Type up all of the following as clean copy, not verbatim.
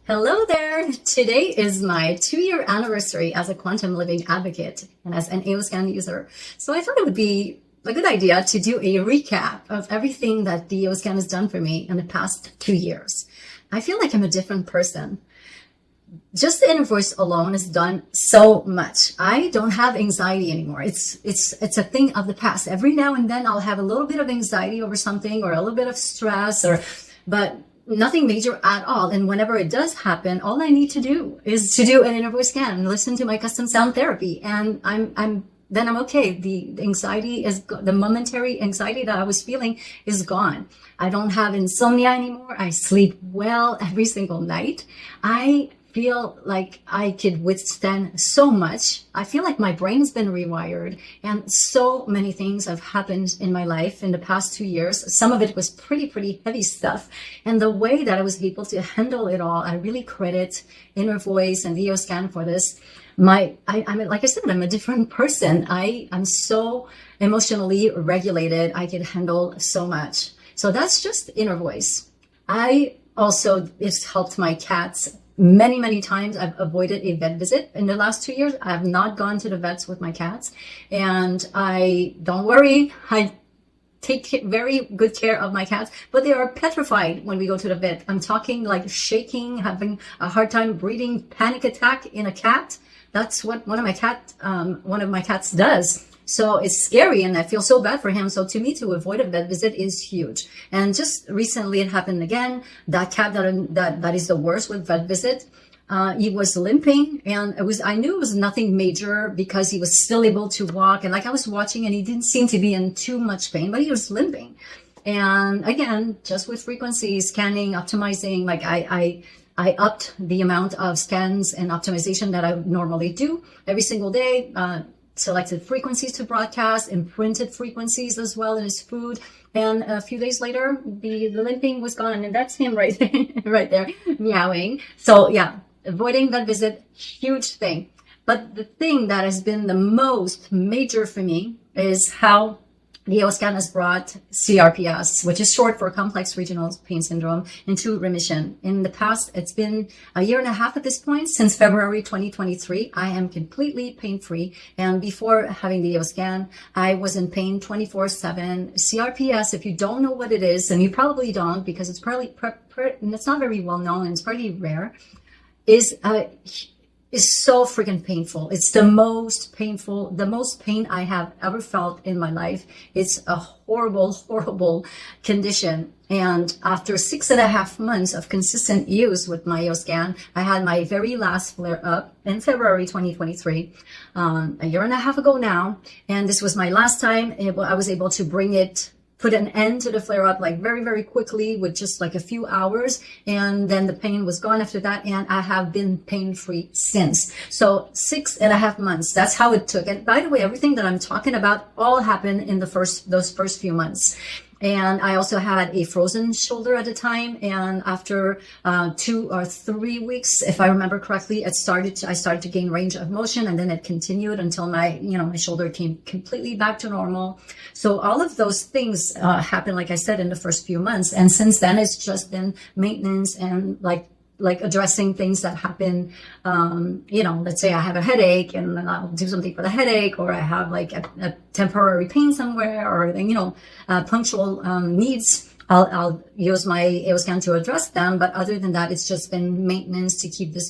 Hello there! Today is my 2-year anniversary as a quantum living advocate and as an EOScan user. So I thought it would be a good idea to do a recap of everything that the EOScan has done for me in the past 2 years. I feel like I'm a different person. Just the inner voice alone has done so much. I don't have anxiety anymore. It's a thing of the past. Every now and then I'll have a little bit of anxiety over something or a little bit of stress but nothing major at all. And whenever it does happen, all I need to do is to do an inner voice scan and listen to my custom sound therapy. And I'm okay. The anxiety is, the momentary anxiety that I was feeling is gone. I don't have insomnia anymore. I sleep well every single night. I feel like I could withstand so much. I feel like my brain's been rewired, and so many things have happened in my life in the past 2 years. Some of it was pretty heavy stuff. And the way that I was able to handle it all, I really credit Inner Voice and the EOScan for this. Like I said, I'm a different person. I'm so emotionally regulated. I can handle so much. So that's just Inner Voice. It's helped my cats many times. I've avoided a vet visit in the last 2 years. I have not gone to the vets with my cats, and don't worry, I take very good care of my cats, but they are petrified when we go to the vet. I'm talking like shaking, having a hard time breathing, panic attack in a cat. That's what one of my cats does. So it's scary, and I feel so bad for him. So to me, to avoid a vet visit is huge. And just recently it happened again. That cat that is the worst with vet visit, he was limping, and I knew it was nothing major because he was still able to walk. And like I was watching, and he didn't seem to be in too much pain, but he was limping. And again, just with frequency scanning, optimizing, like I upped the amount of scans and optimization that I normally do every single day. Selected frequencies to broadcast, imprinted frequencies as well in his food. And a few days later, the limping was gone. And that's him right there, right there, meowing. So yeah, avoiding that visit, huge thing. But the thing that has been the most major for me is how the EOScan has brought CRPS, which is short for complex regional pain syndrome, into remission. In the past, it's been a year and a half at this point. Since February 2023, I am completely pain-free. And before having the EOScan, I was in pain 24/7. CRPS, if you don't know what it is, and you probably don't because it's it's not very well known and it's pretty rare, is so freaking painful. It's the most pain I have ever felt in my life. It's a horrible condition. And after 6.5 months of consistent use with my EOScan, I had my very last flare up in February 2023, a year and a half ago now. And this was my last time I was able to put an end to the flare-up like very quickly with just like a few hours, and then the pain was gone after that, and I have been pain-free since. So 6.5 months, that's how it took. And by the way, everything that I'm talking about all happened in those first few months. And I also had a frozen shoulder at the time. And after 2 or 3 weeks, if I remember correctly, I started to gain range of motion, and then it continued until my shoulder came completely back to normal. So all of those things happened, like I said, in the first few months. And since then, it's just been maintenance and like addressing things that happen. Let's say I have a headache and then I'll do something for the headache, or I have like a temporary pain somewhere, or punctual needs. I'll use my EOScan to address them. But other than that, it's just been maintenance to keep this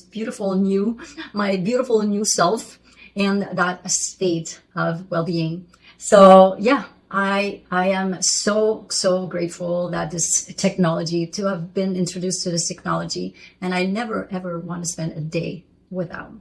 my beautiful new self in that state of well-being. So yeah. I am so grateful that to have been introduced to this technology, and I never ever want to spend a day without.